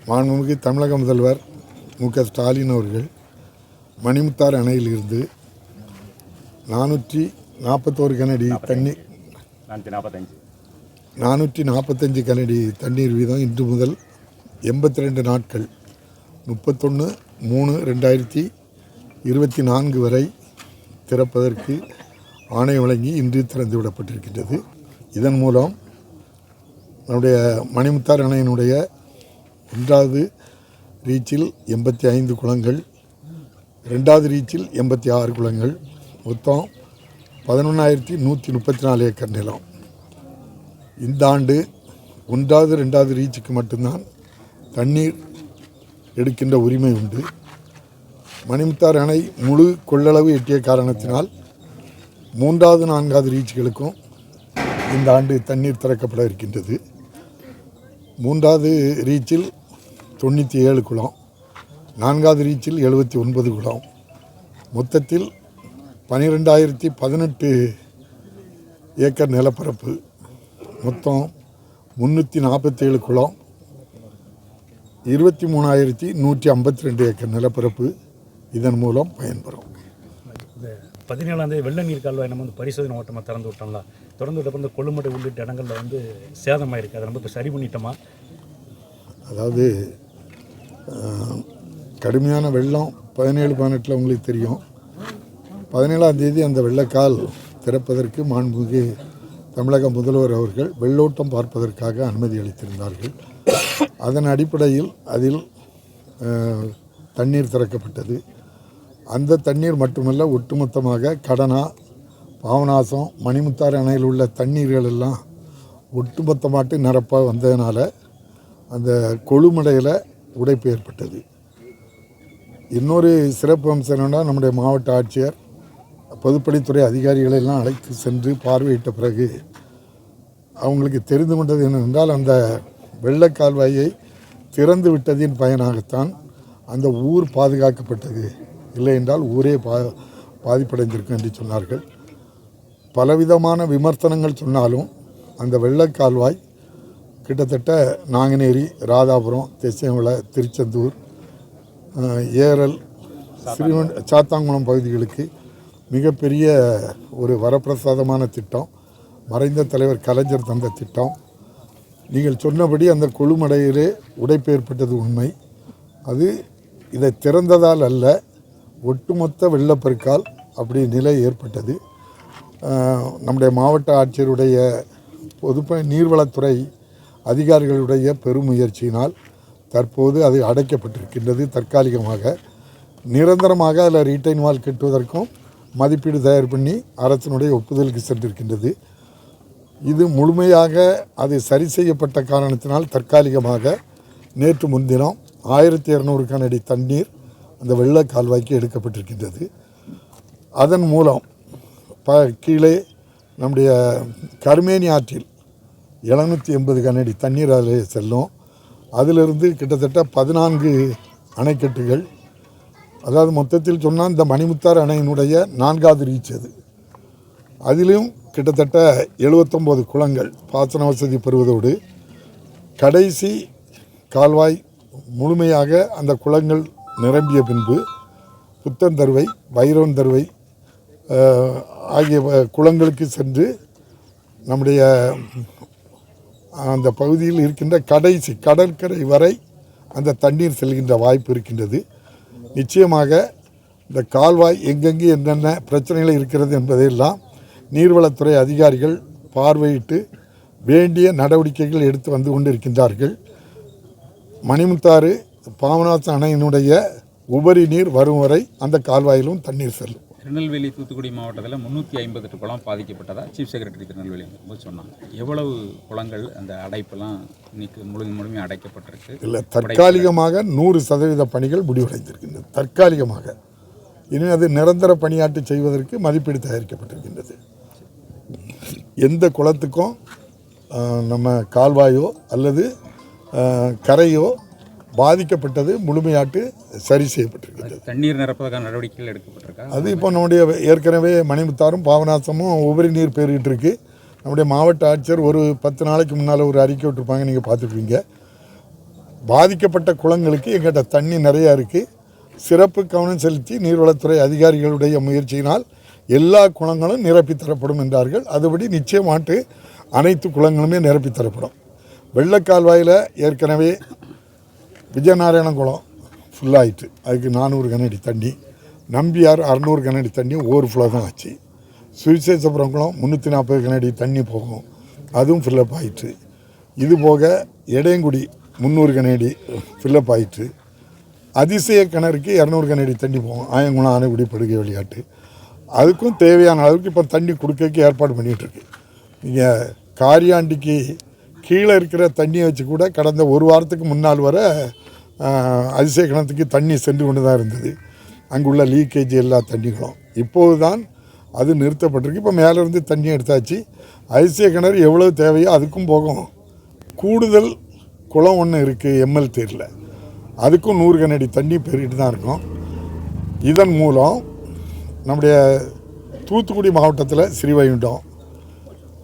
மாண்புமிகு தமிழக முதல்வர் மு.க. ஸ்டாலின் அவர்கள் மணிமுத்தாறு அணையிலிருந்து 441 கனஅடி தண்ணீர் 445 கனஅடி தண்ணீர் வீதம் இன்று முதல் 82 நாட்கள் 31/3/2024 வரை திறப்பதற்கு ஆணை வழங்கி இன்று திறந்துவிடப்பட்டிருக்கின்றது. இதன் மூலம் நம்முடைய மணிமுத்தாறு அணையினுடைய 1வது ரீச்சில் 85 குளங்கள், 2வது ரீச்சில் 86 குளங்கள், மொத்தம் 11,134 ஏக்கர் நிலம். இந்த ஆண்டு 1வது 2வது ரீச்சுக்கு மட்டும்தான் தண்ணீர் எடுக்கின்ற உரிமை உண்டு. மணிமுத்தாறு அணை முழு கொள்ளளவு எட்டிய காரணத்தினால் 3வது 4வது ரீச்சுகளுக்கும் இந்த ஆண்டு தண்ணீர் திறக்கப்பட இருக்கின்றது. 3வது ரீச்சில் 97 குளம், 4வது ரீச்சில் 79 குளம், மொத்தத்தில் 12,018 ஏக்கர் நிலப்பரப்பு, மொத்தம் 347 குளம், 23,152 ஏக்கர் நிலப்பரப்பு இதன் மூலம் பயன்பெறும். 17ஆம் தேதி வெள்ள நீர் கால்வாய் நம்ம பரிசோதனை ஓட்டமாக திறந்து விட்டோம்ல, திறந்து விட்டப்போ இந்த கொள்ளுமடை உள்ளிட்ட இடங்களில் சேதமாயிருக்கு. அதை நம்ம இப்போ சரி பண்ணிட்டோமா? அதாவது கடுமையான வெள்ளம் 17-18 உங்களுக்கு தெரியும். 17ஆம் தேதி அந்த வெள்ளக்கால் திறப்பதற்கு மாண்புமிகு தமிழக முதல்வர் அவர்கள் வெள்ளோட்டம் பார்ப்பதற்காக அனுமதி அளித்திருந்தார்கள். அதன் அடிப்படையில் அதில் தண்ணீர் திறக்கப்பட்டது. அந்த தண்ணீர் மட்டுமல்ல, ஒட்டுமொத்தமாக கடனா, பாபநாசம், மணிமுத்தாறு அணையில் உள்ள தண்ணீர்கள் எல்லாம் ஒட்டுமொத்தமாட்டு நிரப்பாக வந்ததுனால அந்த கொழுமடையில் உடைப்பு ஏற்பட்டது. இன்னொரு சிறப்பு அம்சம் என்னென்னா, நம்முடைய மாவட்ட ஆட்சியர் பொதுப்பணித்துறை அதிகாரிகளெல்லாம் அழைத்து சென்று பார்வையிட்ட பிறகு அவங்களுக்கு தெரிந்து கொண்டது என்னவென்றால், அந்த வெள்ளக்கால்வாயை திறந்து விட்டதின் பயனாகத்தான் அந்த ஊர் பாதுகாக்கப்பட்டது, இல்லை என்றால் ஊரே பாதிப்படைந்திருக்கும் என்று சொன்னார்கள். பலவிதமான விமர்சனங்கள் சொன்னாலும் அந்த வெள்ளக்கால்வாய் கிட்டத்தட்ட நாங்குநேரி, ராதாபுரம், திசைமலை, திருச்செந்தூர், ஏரல், சாத்தாங்குளம் பகுதிகளுக்கு மிகப்பெரிய ஒரு வரப்பிரசாதமான திட்டம். மறைந்த தலைவர் கலைஞர் தந்த திட்டம். நீங்கள் சொன்னபடி அந்த கொழுமடையிலே உடைப்பு ஏற்பட்டது உண்மை. அது இதை திறந்ததால் அல்ல, ஒட்டுமொத்த வெள்ளப்பெருக்கால் அப்படி நிலை ஏற்பட்டது. நம்முடைய மாவட்ட ஆட்சியருடைய நீர்வளத்துறை அதிகாரிகளுடைய பெருமுயற்சியினால் தற்போது அது அடைக்கப்பட்டிருக்கின்றது. தற்காலிகமாக, நிரந்தரமாக அதில் ரீட்டைன் வால் கட்டுவதற்கும் மதிப்பீடு தயார் பண்ணி அரசினுடைய ஒப்புதலுக்கு சென்றிருக்கின்றது. இது முழுமையாக அது சரி செய்யப்பட்ட காரணத்தினால் தற்காலிகமாக நேற்று முன்தினம் 1,200 கனஅடி தண்ணீர் அந்த வெள்ள கால்வாய்க்கு எடுக்கப்பட்டிருக்கின்றது. அதன் மூலம் கீழே நம்முடைய கருமேனி ஆற்றில் 780 கனஅடி தண்ணீர் அதில் செல்லும். அதிலிருந்து கிட்டத்தட்ட 14 அணைக்கட்டுகள், அதாவது மொத்தத்தில் சொன்னால் இந்த மணிமுத்தாறு அணையினுடைய 4வது ரீச் அது. அதிலும் கிட்டத்தட்ட 79 குளங்கள் பாசன வசதி பெறுவதோடு கடைசி கால்வாய் முழுமையாக அந்த குளங்கள் நிரம்பிய பின்பு புத்தந்தருவை, வைரவன் தருவை ஆகிய குளங்களுக்கு சென்று நம்முடைய அந்த பகுதியில் இருக்கின்ற கடைசி கடற்கரை வரை அந்த தண்ணீர் செல்கின்ற வாய்ப்பு இருக்கின்றது. நிச்சயமாக இந்த கால்வாய் எங்கெங்கே என்னென்ன பிரச்சனைகள் இருக்கிறது என்பதையெல்லாம் நீர்வளத்துறை அதிகாரிகள் பார்வையிட்டு வேண்டிய நடவடிக்கைகள் எடுத்து வந்து கொண்டிருக்கின்றார்கள். மணிமுத்தாறு பாபநாசம் அணையினுடைய உபரி நீர் வரும் வரை அந்த கால்வாயிலும் தண்ணீர் செல்லும். திருநெல்வேலி, தூத்துக்குடி மாவட்டத்தில் 358 குளம் பாதிக்கப்பட்டதாக சீஃப் செக்ரட்டரி திருநெல்வேலி சொன்னாங்க. எவ்வளவு குளங்கள் அந்த அடைப்பெல்லாம் இன்னைக்கு முழுமையாக அடைக்கப்பட்டிருக்கு? இல்லை, தற்காலிகமாக 100% பணிகள் முடிவடைந்திருக்கின்றது. தற்காலிகமாக இனி அது நிரந்தர பணியாற்றி செய்வதற்கு மதிப்பீடு தயாரிக்கப்பட்டிருக்கின்றது. எந்த குளத்துக்கும் நம்ம கால்வாயோ அல்லது கரையோ பாதிக்கப்பட்டது முழுமையாட்டு சரி செய்யப்பட்டிருக்கிறது. தண்ணீர் நிரப்பதற்கான நடவடிக்கைகள் எடுக்கப்பட்டிருக்கா? அது இப்போ நம்முடைய ஏற்கனவே மணிமுத்தாறும் பாபநாசமும் உபரி நீர் பெருகிட்டு இருக்கு. நம்முடைய மாவட்ட ஆட்சியர் ஒரு 10 நாளைக்கு முன்னால் ஒரு அறிக்கை விட்டுருப்பாங்க, நீங்கள் பார்த்துருப்பீங்க. பாதிக்கப்பட்ட குளங்களுக்கு எங்கிட்ட தண்ணி நிறையா இருக்குது. சிறப்பு கவனம் செலுத்தி நீர்வளத்துறை அதிகாரிகளுடைய முயற்சியினால் எல்லா குளங்களும் நிரப்பி தரப்படும் என்றார்கள். அதுபடி நிச்சயமாட்டு அனைத்து குளங்களுமே நிரப்பி தரப்படும். வெள்ளக்கால்வாயில் ஏற்கனவே விஜயநாராயண குளம் ஃபுல்லாகிட்டு, அதுக்கு 400 கனஅடி தண்ணி, நம்பியார் 600 கனஅடி தண்ணி ஓவர்ஃப்ளோ தான் ஆச்சு. சுவிசேஷபுரம் குளம் 340 கனஅடி தண்ணி போகும், அதுவும் ஃபில்லப் ஆகிட்டு. இது போக எடையங்குடி 300 கனஅடி ஃபில்லப் ஆகிட்டு. அதிசய கிணறுக்கு 200 கனஅடி தண்ணி போகும், ஆயங்குளம் ஆனைக்குடி படுகை விளையாட்டு. அதுக்கும் தேவையான அளவுக்கு இப்போ தண்ணி கொடுக்கறதுக்கு ஏற்பாடு பண்ணிகிட்ருக்கு. நீங்கள் காரியாண்டிக்கு கீழே இருக்கிற தண்ணியை வச்சு கூட கடந்த ஒரு வாரத்துக்கு முன்னால் வர அதிசய கிணத்துக்கு தண்ணி சென்று கொண்டு தான் இருந்தது. அங்குள்ள லீக்கேஜ் எல்லா தண்ணிகளும் இப்போது தான் அது நிறுத்தப்பட்டிருக்கு. இப்போ மேலேருந்து தண்ணி எடுத்தாச்சு. அதிசய கிணறு எவ்வளோ தேவையோ அதுக்கும் போகும். கூடுதல் குளம் ஒன்று இருக்குது எம்எல் தேரில், அதுக்கும் 100 கனஅடி தண்ணி பெருகிட்டு தான் இருக்கும். இதன் மூலம் நம்முடைய தூத்துக்குடி மாவட்டத்தில் ஸ்ரீவைகுண்டம்,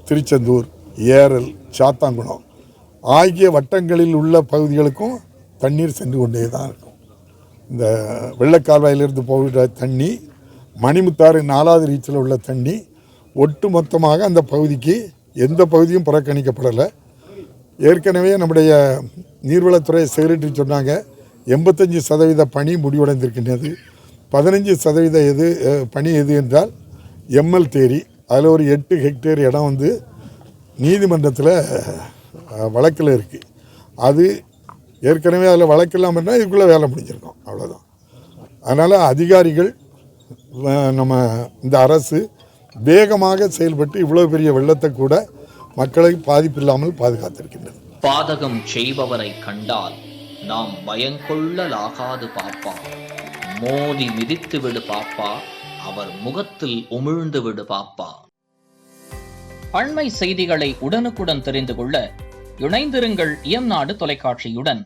திருச்செந்தூர், ஏரல், சாத்தாங்குளம் ஆகிய வட்டங்களில் உள்ள பகுதிகளுக்கும் தண்ணீர் சென்று கொண்டே தான் இருக்கும். இந்த வெள்ளக்கால்வாயிலிருந்து போகிற தண்ணி, மணிமுத்தாறு 4வது ரீச்சில் உள்ள தண்ணி ஒட்டு மொத்தமாக அந்த பகுதிக்கு எந்த பகுதியும் புறக்கணிக்கப்படலை. ஏற்கனவே நம்முடைய நீர்வளத்துறை செக்ரட்டரி சொன்னாங்க 85% பணி முடிவடைந்திருக்கின்றது. 15% பணி எது என்றால் எம்எல் தேரி. அதில் ஒரு 8 ஹெக்டேர் இடம் வந்து நீதிமன்றத்தில் வழக்கில் இருக்குது. அது ஏற்கனவே அதில் வழக்கில்லாமல் இருந்தால் இதுக்குள்ளே வேலை முடிஞ்சிருக்கோம், அவ்வளோதான். அதனால் அதிகாரிகள், நம்ம இந்த அரசு வேகமாக செயல்பட்டு இவ்வளோ பெரிய வெள்ளத்தை கூட மக்களை பாதிப்பில்லாமல் பாதுகாத்திருக்கின்றது. பாதகம் செய்பவரை கண்டால் நாம் பயங்கொள்ளலாகாது பாப்பா, மோதி மிதித்து விடு பாப்பா, அவர் முகத்தில் உமிழ்ந்து விடு பாப்பா. அண்மை செய்திகளை உடனுக்குடன் தெரிந்து கொள்ள இணைந்திருங்கள் இயம்நாடு தொலைக்காட்சியுடன்.